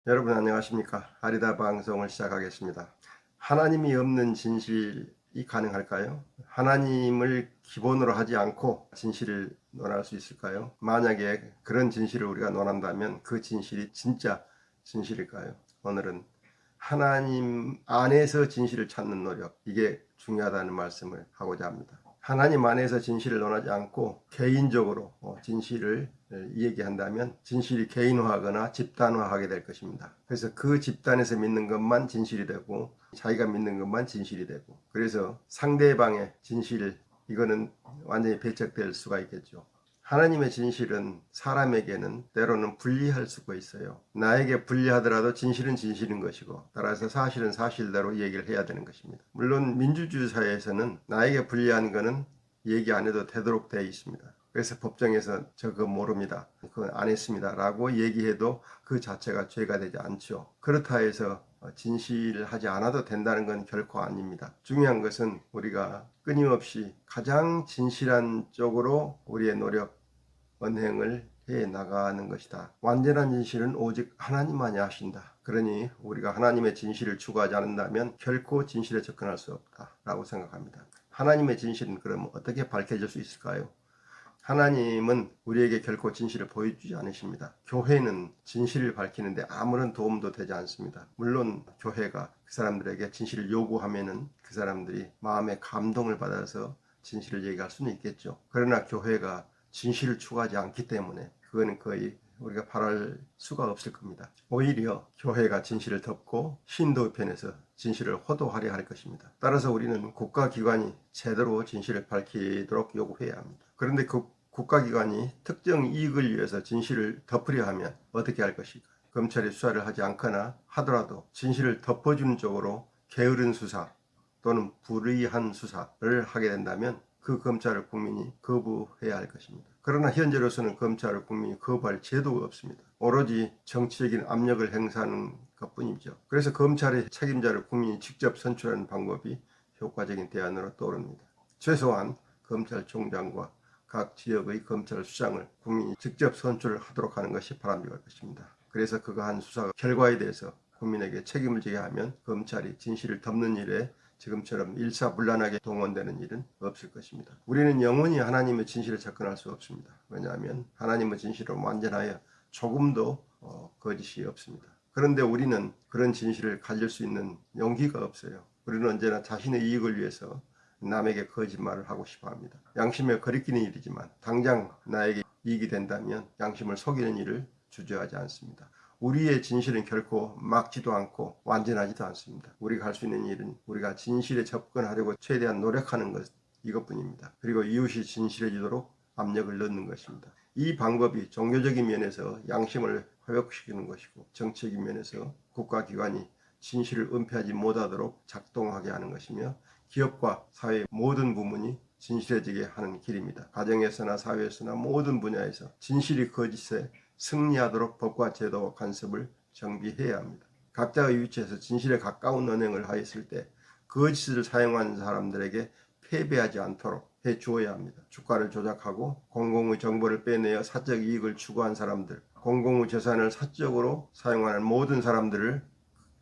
여러분 안녕하십니까? 아리다 방송을 시작하겠습니다. 하나님이 없는 진실이 가능할까요? 하나님을 기본으로 하지 않고 진실을 논할 수 있을까요? 만약에 그런 진실을 우리가 논한다면 그 진실이 진짜 진실일까요? 오늘은 하나님 안에서 진실을 찾는 노력, 이게 중요하다는 말씀을 하고자 합니다. 하나님 안에서 진실을 논하지 않고 개인적으로 진실을 얘기한다면 진실이 개인화하거나 집단화하게 될 것입니다. 그래서 그 집단에서 믿는 것만 진실이 되고 자기가 믿는 것만 진실이 되고, 그래서 상대방의 진실, 이거는 완전히 배척될 수가 있겠죠. 하나님의 진실은 사람에게는 때로는 불리할 수가 있어요. 나에게 불리하더라도 진실은 진실인 것이고, 따라서 사실은 사실대로 얘기를 해야 되는 것입니다. 물론 민주주의 사회에서는 나에게 불리한 것은 얘기 안 해도 되도록 되어 있습니다. 그래서 법정에서 저 그거 모릅니다, 그건 안 했습니다 라고 얘기해도 그 자체가 죄가 되지 않죠. 그렇다 해서 진실하지 않아도 된다는 건 결코 아닙니다. 중요한 것은 우리가 끊임없이 가장 진실한 쪽으로 우리의 노력, 언행을 해 나가는 것이다. 완전한 진실은 오직 하나님만이 하신다. 그러니 우리가 하나님의 진실을 추구하지 않는다면 결코 진실에 접근할 수 없다라고 생각합니다. 하나님의 진실은 그럼 어떻게 밝혀질 수 있을까요? 하나님은 우리에게 결코 진실을 보여주지 않으십니다. 교회는 진실을 밝히는데 아무런 도움도 되지 않습니다. 물론 교회가 그 사람들에게 진실을 요구하면은 그 사람들이 마음의 감동을 받아서 진실을 얘기할 수는 있겠죠. 그러나 교회가 진실을 추구하지 않기 때문에 그거는 거의 우리가 바랄 수가 없을 겁니다. 오히려 교회가 진실을 덮고 신도편에서 진실을 호도하려 할 것입니다. 따라서 우리는 국가기관이 제대로 진실을 밝히도록 요구해야 합니다. 그런데 그 국가기관이 특정 이익을 위해서 진실을 덮으려 하면 어떻게 할 것일까? 검찰이 수사를 하지 않거나 하더라도 진실을 덮어주는 쪽으로 게으른 수사 또는 불의한 수사를 하게 된다면 그 검찰을 국민이 거부해야 할 것입니다. 그러나 현재로서는 검찰을 국민이 거부할 제도가 없습니다. 오로지 정치적인 압력을 행사하는 것뿐이죠. 그래서 검찰의 책임자를 국민이 직접 선출하는 방법이 효과적인 대안으로 떠오릅니다. 최소한 검찰총장과 각 지역의 검찰수장을 국민이 직접 선출하도록 하는 것이 바람직할 것입니다. 그래서 그가 한 수사 결과에 대해서 국민에게 책임을 지게 하면 검찰이 진실을 덮는 일에 지금처럼 일사불란하게 동원되는 일은 없을 것입니다. 우리는 영원히 하나님의 진실에 접근할 수 없습니다. 왜냐하면 하나님의 진실은 완전하여 조금도 거짓이 없습니다. 그런데 우리는 그런 진실을 가질 수 있는 용기가 없어요. 우리는 언제나 자신의 이익을 위해서 남에게 거짓말을 하고 싶어 합니다. 양심에 거리끼는 일이지만 당장 나에게 이익이 된다면 양심을 속이는 일을 주저하지 않습니다. 우리의 진실은 결코 막지도 않고 완전하지도 않습니다. 우리가 할 수 있는 일은 우리가 진실에 접근하려고 최대한 노력하는 것, 이것뿐입니다. 그리고 이웃이 진실해지도록 압력을 넣는 것입니다. 이 방법이 종교적인 면에서 양심을 회복시키는 것이고, 정치적인 면에서 국가기관이 진실을 은폐하지 못하도록 작동하게 하는 것이며, 기업과 사회의 모든 부문이 진실해지게 하는 길입니다. 가정에서나 사회에서나 모든 분야에서 진실이 거짓에 승리하도록 법과 제도와 간섭을 정비해야 합니다. 각자의 위치에서 진실에 가까운 언행을 하였을 때 거짓을 사용하는 사람들에게 패배하지 않도록 해주어야 합니다. 주가를 조작하고 공공의 정보를 빼내어 사적 이익을 추구한 사람들, 공공의 재산을 사적으로 사용하는 모든 사람들을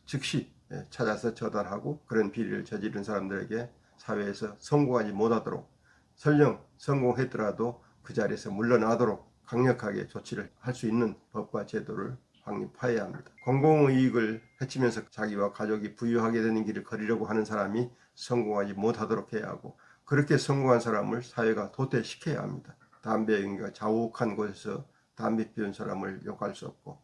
즉시 찾아서 처단하고, 그런 비리를 저지른 사람들에게 사회에서 성공하지 못하도록, 설령 성공했더라도 그 자리에서 물러나도록 강력하게 조치를 할 수 있는 법과 제도를 확립해야 합니다. 공공의 이익을 해치면서 자기와 가족이 부유하게 되는 길을 걸으려고 하는 사람이 성공하지 못하도록 해야 하고, 그렇게 성공한 사람을 사회가 도태시켜야 합니다. 담배 연기가 자욱한 곳에서 담배 피운 사람을 욕할 수 없고,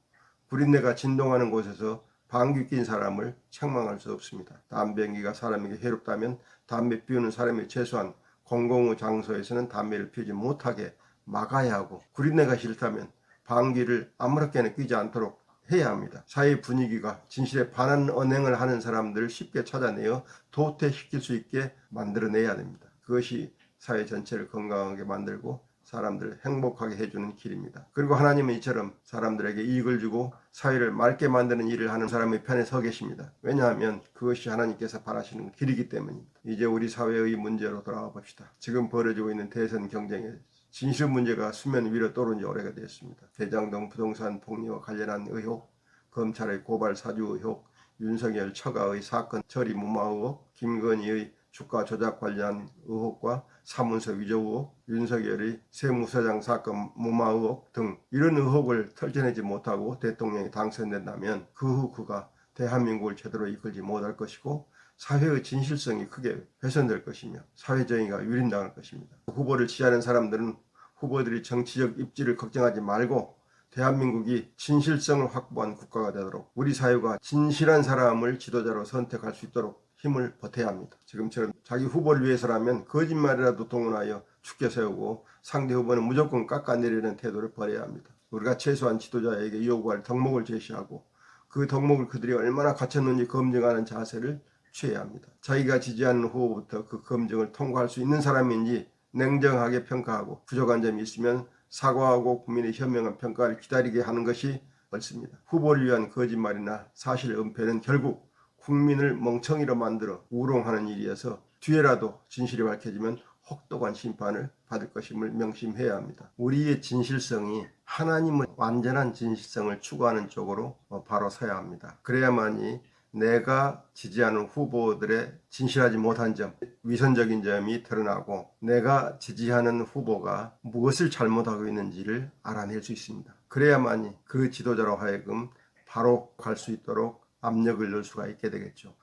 구린내가 진동하는 곳에서 방귀 낀 사람을 책망할 수 없습니다. 담배 연기가 사람에게 해롭다면 담배 피우는 사람이 최소한 공공의 장소에서는 담배를 피우지 못하게 막아야 하고, 구린내가 싫다면 방귀를 아무렇게나 뀌지 않도록 해야 합니다. 사회 분위기가 진실에 반하는 언행을 하는 사람들을 쉽게 찾아내어 도태시킬 수 있게 만들어내야 됩니다. 그것이 사회 전체를 건강하게 만들고 사람들을 행복하게 해주는 길입니다. 그리고 하나님은 이처럼 사람들에게 이익을 주고 사회를 맑게 만드는 일을 하는 사람의 편에 서 계십니다. 왜냐하면 그것이 하나님께서 바라시는 길이기 때문입니다. 이제 우리 사회의 문제로 돌아가 봅시다. 지금 벌어지고 있는 대선 경쟁에 진실 문제가 수면 위로 떠오른 지 오래가 되었습니다. 대장동 부동산 폭리와 관련한 의혹, 검찰의 고발 사주 의혹, 윤석열 처가의 사건 처리 무마 의혹, 김건희의 주가 조작 관련 의혹과 사문서 위조 의혹, 윤석열의 세무서장 사건 무마 의혹 등 이런 의혹을 털어내지 못하고 대통령이 당선된다면 그 후 그가 대한민국을 제대로 이끌지 못할 것이고 사회의 진실성이 크게 훼손될 것이며 사회정의가 유린당할 것입니다. 후보를 지지하는 사람들은 후보들이 정치적 입지를 걱정하지 말고 대한민국이 진실성을 확보한 국가가 되도록 우리 사회가 진실한 사람을 지도자로 선택할 수 있도록 힘을 보태야 합니다. 지금처럼 자기 후보를 위해서라면 거짓말이라도 동원하여 축켜 세우고 상대 후보는 무조건 깎아내리는 태도를 버려야 합니다. 우리가 최소한 지도자에게 요구할 덕목을 제시하고 그 덕목을 그들이 얼마나 갖췄는지 검증하는 자세를 취해야 합니다. 자기가 지지하는 후보부터 그 검증을 통과할 수 있는 사람인지 냉정하게 평가하고 부족한 점이 있으면 사과하고 국민의 현명한 평가를 기다리게 하는 것이 옳습니다. 후보를 위한 거짓말이나 사실 은폐는 결국 국민을 멍청이로 만들어 우롱하는 일이어서 뒤에라도 진실이 밝혀지면 혹독한 심판을 받을 것임을 명심해야 합니다. 우리의 진실성이 하나님의 완전한 진실성을 추구하는 쪽으로 바로 서야 합니다. 그래야만이 내가 지지하는 후보들의 진실하지 못한 점, 위선적인 점이 드러나고 내가 지지하는 후보가 무엇을 잘못하고 있는지를 알아낼 수 있습니다. 그래야만이 그 지도자로 하여금 바로 갈 수 있도록 압력을 넣을 수가 있게 되겠죠.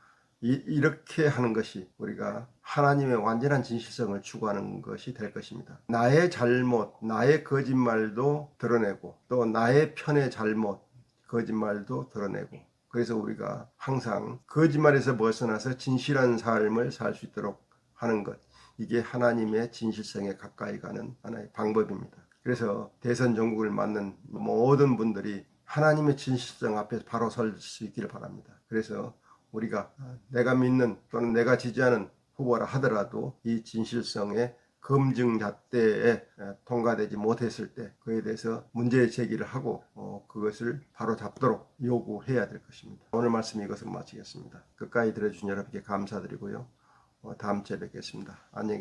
이렇게 하는 것이 우리가 하나님의 완전한 진실성을 추구하는 것이 될 것입니다. 나의 잘못, 나의 거짓말도 드러내고 또 나의 편의 잘못, 거짓말도 드러내고 그래서 우리가 항상 거짓말에서 벗어나서 진실한 삶을 살 수 있도록 하는 것, 이게 하나님의 진실성에 가까이 가는 하나의 방법입니다. 그래서 대선 정국을 맡는 모든 분들이 하나님의 진실성 앞에 바로 설 수 있기를 바랍니다. 그래서 우리가 내가 믿는 또는 내가 지지하는 후보라 하더라도 이 진실성의 검증 잣대에 통과되지 못했을 때 그에 대해서 문제 제기를 하고 그것을 바로 잡도록 요구해야 될 것입니다. 오늘 말씀 이것을 마치겠습니다. 끝까지 들어주신 여러분께 감사드리고요. 다음 주에 뵙겠습니다. 안녕히 계십시오.